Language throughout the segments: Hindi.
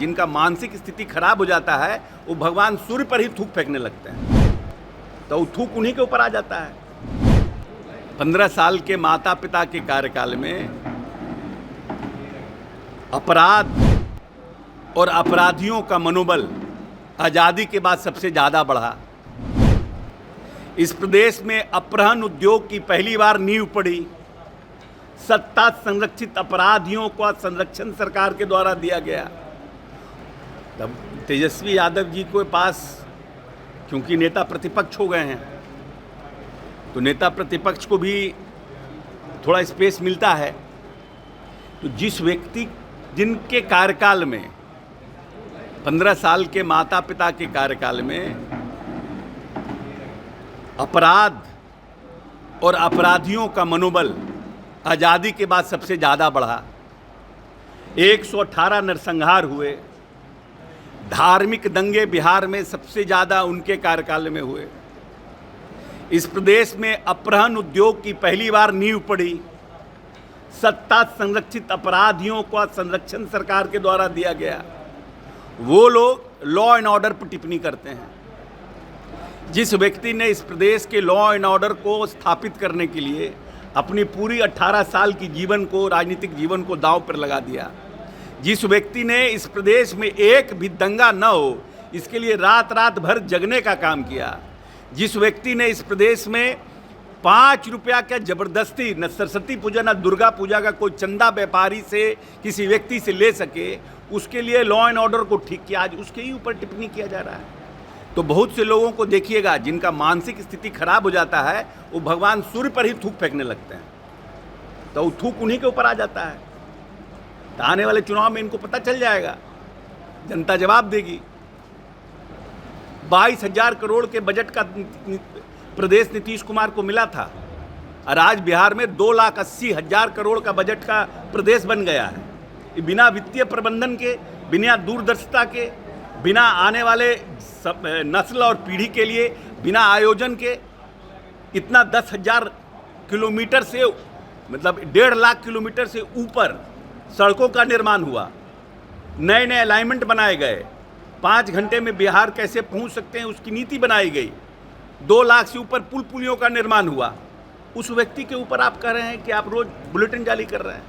जिनका मानसिक स्थिति खराब हो जाता है वो भगवान सूर्य पर ही थूक फेंकने लगते हैं, तो वो थूक उन्हीं के ऊपर आ जाता है। 15 साल के माता पिता के कार्यकाल में अपराध और अपराधियों का मनोबल आज़ादी के बाद सबसे ज़्यादा बढ़ा। इस प्रदेश में अपहरण उद्योग की पहली बार नींव पड़ी। सत्ता संरक्षित अपराधियों का संरक्षण सरकार के द्वारा दिया गया। तब तेजस्वी यादव जी के पास, क्योंकि नेता प्रतिपक्ष हो गए हैं, तो नेता प्रतिपक्ष को भी थोड़ा स्पेस मिलता है। तो जिस व्यक्ति जिनके कार्यकाल में 15 साल के माता पिता के कार्यकाल में अपराध और अपराधियों का मनोबल आज़ादी के बाद सबसे ज़्यादा बढ़ा। 118 नरसंहार हुए। धार्मिक दंगे बिहार में सबसे ज़्यादा उनके कार्यकाल में हुए। इस प्रदेश में अपहरण उद्योग की पहली बार नींव पड़ी। सत्ता संरक्षित अपराधियों का संरक्षण सरकार के द्वारा दिया गया। वो लोग लॉ एंड ऑर्डर पर टिप्पणी करते हैं। जिस व्यक्ति ने इस प्रदेश के लॉ एंड ऑर्डर को स्थापित करने के लिए अपनी पूरी 18 साल की जीवन को, राजनीतिक जीवन को दांव पर लगा दिया, जिस व्यक्ति ने इस प्रदेश में एक भी दंगा न हो इसके लिए रात रात भर जगने का काम किया, जिस व्यक्ति ने इस प्रदेश में 5 रुपया का जबरदस्ती न सरस्वती पूजा न दुर्गा पूजा का कोई चंदा व्यापारी से किसी व्यक्ति से ले सके, उसके लिए लॉ एंड ऑर्डर को ठीक किया, आज उसके ही ऊपर टिप्पणी किया जा रहा है। तो बहुत से लोगों को देखिएगा जिनका मानसिक स्थिति खराब हो जाता है वो भगवान सूर्य पर ही थूक फेंकने लगते हैं, तो वो थूक उन्हीं के ऊपर आ जाता है। तो आने वाले चुनाव में इनको पता चल जाएगा, जनता जवाब देगी। 22,000 करोड़ के बजट का प्रदेश नीतीश कुमार को मिला था और आज बिहार में 2,80,000 करोड़ का बजट का प्रदेश बन गया है। ये बिना वित्तीय प्रबंधन के, बिना दूरदर्शिता के, बिना आने वाले नस्ल और पीढ़ी के लिए बिना आयोजन के इतना 10,000 किलोमीटर से, मतलब 1.5 लाख किलोमीटर से ऊपर सड़कों का निर्माण हुआ। नए नए अलाइनमेंट बनाए गए। 5 घंटे में बिहार कैसे पहुंच सकते हैं उसकी नीति बनाई गई। 2 लाख से ऊपर पुल पुलियों का निर्माण हुआ। उस व्यक्ति के ऊपर आप कह रहे हैं कि आप रोज बुलेटिन जारी कर रहे हैं।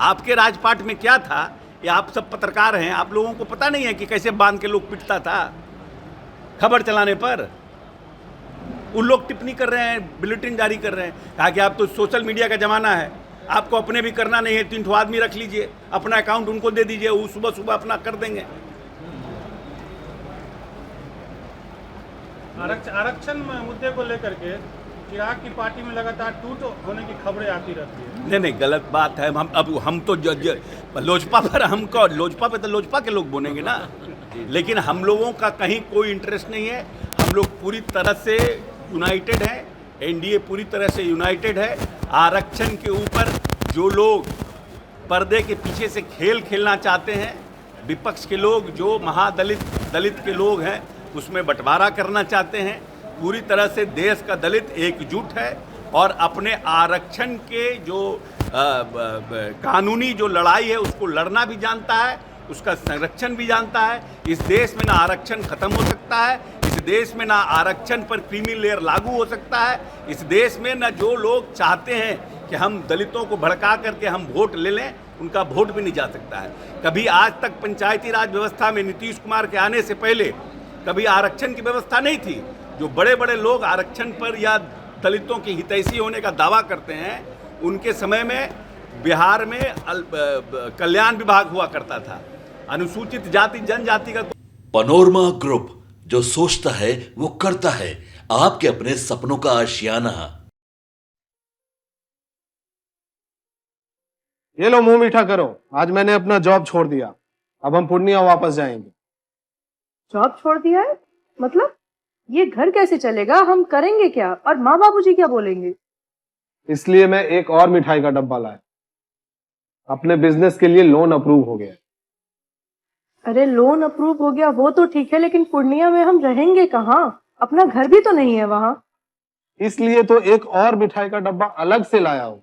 आपके राजपाट में क्या था, ये आप सब पत्रकार हैं, आप लोगों को पता नहीं है कि कैसे बांध के लोग पिटता था खबर चलाने पर। उन लोग टिप्पणी कर रहे हैं, बुलेटिन जारी कर रहे हैं। कहा कि आप तो सोशल मीडिया का ज़माना है, आपको अपने भी करना नहीं है, 3 आदमी रख लीजिए, अपना अकाउंट उनको दे दीजिए, वो सुबह सुबह अपना कर देंगे। आरक्षण मुद्दे को लेकर के चिराग की पार्टी में लगातार टूट होने की खबरें आती रहती है। नहीं, गलत बात है। हम तो लोजपा पर, हमको लोजपा पे तो लोजपा के लोग बोलेंगे ना, लेकिन हम लोगों का कहीं कोई इंटरेस्ट नहीं है। हम लोग पूरी तरह से यूनाइटेड हैं, एनडीए पूरी तरह से यूनाइटेड है। आरक्षण के ऊपर जो लोग पर्दे के पीछे से खेल खेलना चाहते हैं, विपक्ष के लोग, जो दलित के लोग हैं, उसमें बंटवारा करना चाहते हैं। पूरी तरह से देश का दलित एकजुट है और अपने आरक्षण के जो कानूनी जो लड़ाई है उसको लड़ना भी जानता है, उसका संरक्षण भी जानता है। इस देश में ना आरक्षण खत्म हो सकता है, इस देश में ना आरक्षण पर क्रीमी लेयर लागू हो सकता है, इस देश में ना जो लोग चाहते हैं कि हम दलितों को भड़का करके हम वोट ले लें, उनका वोट भी नहीं जा सकता है। कभी आज तक पंचायती राज व्यवस्था में नीतीश कुमार के आने से पहले कभी आरक्षण की व्यवस्था नहीं थी। जो बड़े बड़े लोग आरक्षण पर या दलितों की हितैषी होने का दावा करते हैं, उनके समय में बिहार में कल्याण विभाग हुआ करता था, अनुसूचित जाति जनजाति का। पनोरमा ग्रुप, जो सोचता है वो करता है। आपके अपने सपनों का आशियाना। ये लो, मुंह मीठा करो। आज मैंने अपना जॉब छोड़ दिया, अब हम पूर्णिया वापस जाएंगे। जॉब छोड़ दिया है? मतलब ये घर कैसे चलेगा? हम करेंगे क्या? और माँ बाबूजी क्या बोलेंगे? इसलिए मैं एक और मिठाई का डब्बा लाया। अपने बिजनेस के लिए लोन अप्रूव हो गया। अरे लोन अप्रूव हो गया वो तो ठीक है, लेकिन पूर्णिया में हम रहेंगे कहाँ? अपना घर भी तो नहीं है वहां। इसलिए तो एक और मिठाई का डब्बा अलग से लाया हूं।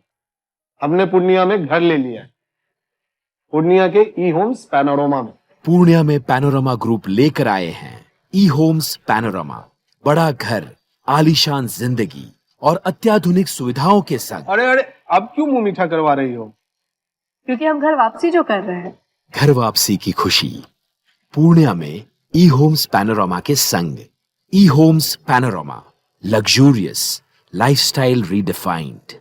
हमने पूर्णिया में घर ले लिया है, पूर्णिया के ई होम्स पैनोरमा में। पूर्णिया में पैनोरमा ग्रुप लेकर आए हैं ई होम्स पैनोरमा। बड़ा घर, आलीशान जिंदगी और अत्याधुनिक सुविधाओं के संग। अरे अरे, अब क्यों मुंह मीठा करवा रही हो? क्योंकि हम घर वापसी जो कर रहे हैं। घर वापसी की खुशी पूर्णिया में ई होम्स पैनोरमा के संग। E Homes Panorama, luxurious lifestyle redefined.